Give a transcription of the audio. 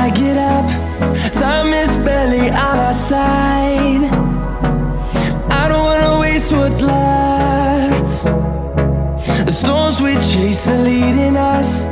I get up, time is barely on our side. I don't wanna waste what's left. The storms we chase are leading us.